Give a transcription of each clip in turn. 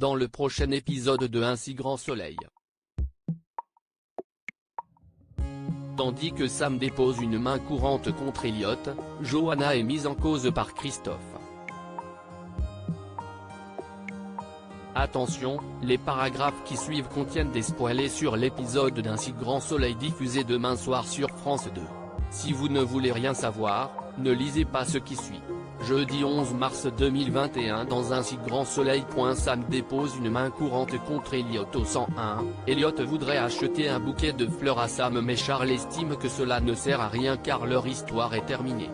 dans le prochain épisode de Un si grand soleil. Tandis que Sam dépose une main courante contre Elliot, Johanna est mise en cause par Christophe. Attention, les paragraphes qui suivent contiennent des spoilers sur l'épisode d'Un si grand soleil diffusé demain soir sur France 2. Si vous ne voulez rien savoir, ne lisez pas ce qui suit. Jeudi 11 mars 2021 dans Un si grand soleil. Sam dépose une main courante contre Elliot au 101. Elliot voudrait acheter un bouquet de fleurs à Sam mais Charles estime que cela ne sert à rien car leur histoire est terminée.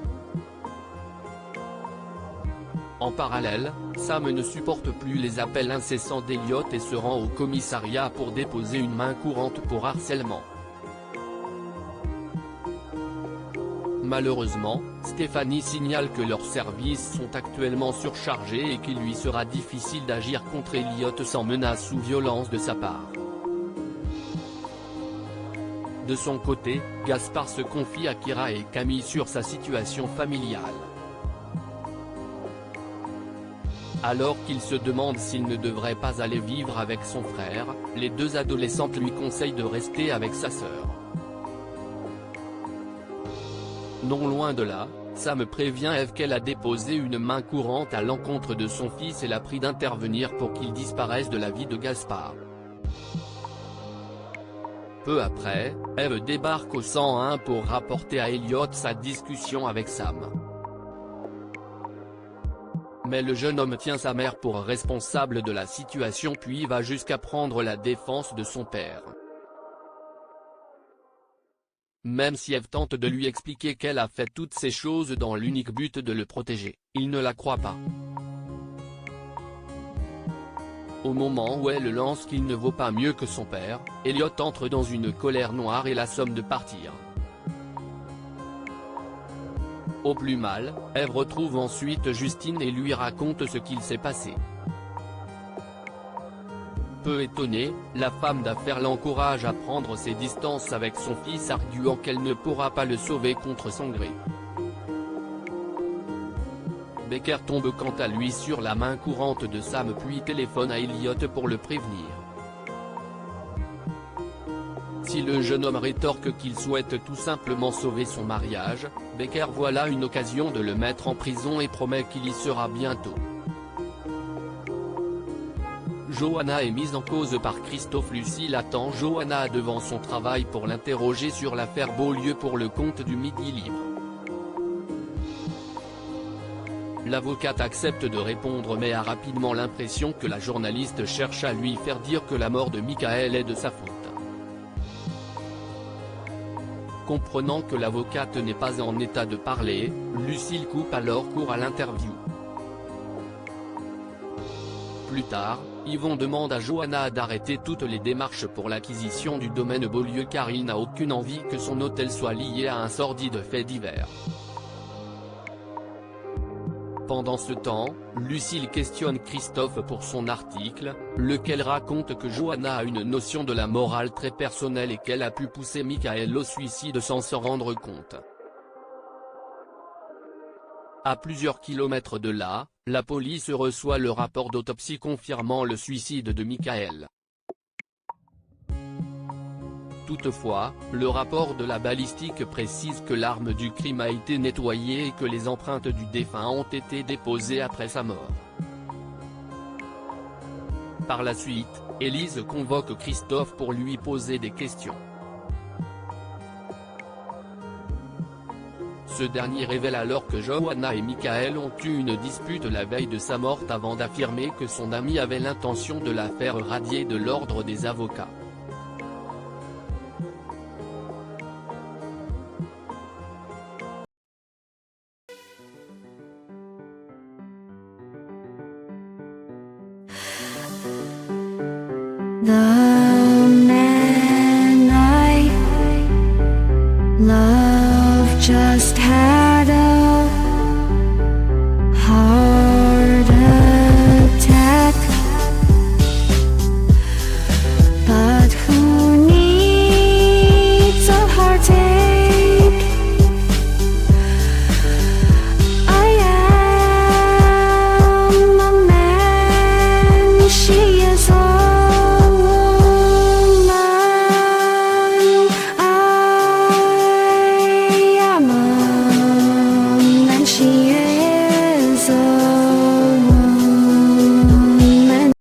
En parallèle, Sam ne supporte plus les appels incessants d'Elliot et se rend au commissariat pour déposer une main courante pour harcèlement. Malheureusement, Stéphanie signale que leurs services sont actuellement surchargés et qu'il lui sera difficile d'agir contre Elliot sans menace ou violence de sa part. De son côté, Gaspard se confie à Kira et Camille sur sa situation familiale. Alors qu'il se demande s'il ne devrait pas aller vivre avec son frère, les deux adolescentes lui conseillent de rester avec sa sœur. Non loin de là, Sam prévient Eve qu'elle a déposé une main courante à l'encontre de son fils et l'a prie d'intervenir pour qu'il disparaisse de la vie de Gaspard. Peu après, Eve débarque au 101 pour rapporter à Elliot sa discussion avec Sam. Mais le jeune homme tient sa mère pour responsable de la situation puis va jusqu'à prendre la défense de son père. Même si Eve tente de lui expliquer qu'elle a fait toutes ces choses dans l'unique but de le protéger, il ne la croit pas. Au moment où elle lance qu'il ne vaut pas mieux que son père, Elliot entre dans une colère noire et la somme de partir. Au plus mal, Eve retrouve ensuite Justine et lui raconte ce qu'il s'est passé. Peu étonnée, la femme d'affaires l'encourage à prendre ses distances avec son fils arguant qu'elle ne pourra pas le sauver contre son gré. Becker tombe quant à lui sur la main courante de Sam puis téléphone à Elliot pour le prévenir. Si le jeune homme rétorque qu'il souhaite tout simplement sauver son mariage, Becker voit là une occasion de le mettre en prison et promet qu'il y sera bientôt. Johanna est mise en cause par Christophe. Lucille attend Johanna devant son travail pour l'interroger sur l'affaire Beaulieu pour le compte du Midi Libre. L'avocate accepte de répondre mais a rapidement l'impression que la journaliste cherche à lui faire dire que la mort de Michael est de sa faute. Comprenant que l'avocate n'est pas en état de parler, Lucille coupe alors court à l'interview. Plus tard, Yvon demande à Johanna d'arrêter toutes les démarches pour l'acquisition du domaine Beaulieu car il n'a aucune envie que son hôtel soit lié à un sordide fait divers. Pendant ce temps, Lucille questionne Christophe pour son article, lequel raconte que Johanna a une notion de la morale très personnelle et qu'elle a pu pousser Michael au suicide sans s'en rendre compte. À plusieurs kilomètres de là, la police reçoit le rapport d'autopsie confirmant le suicide de Michael. Toutefois, le rapport de la balistique précise que l'arme du crime a été nettoyée et que les empreintes du défunt ont été déposées après sa mort. Par la suite, Élise convoque Christophe pour lui poser des questions. Ce dernier révèle alors que Johanna et Michael ont eu une dispute la veille de sa mort avant d'affirmer que son ami avait l'intention de la faire radier de l'ordre des avocats. The man I love just had a heart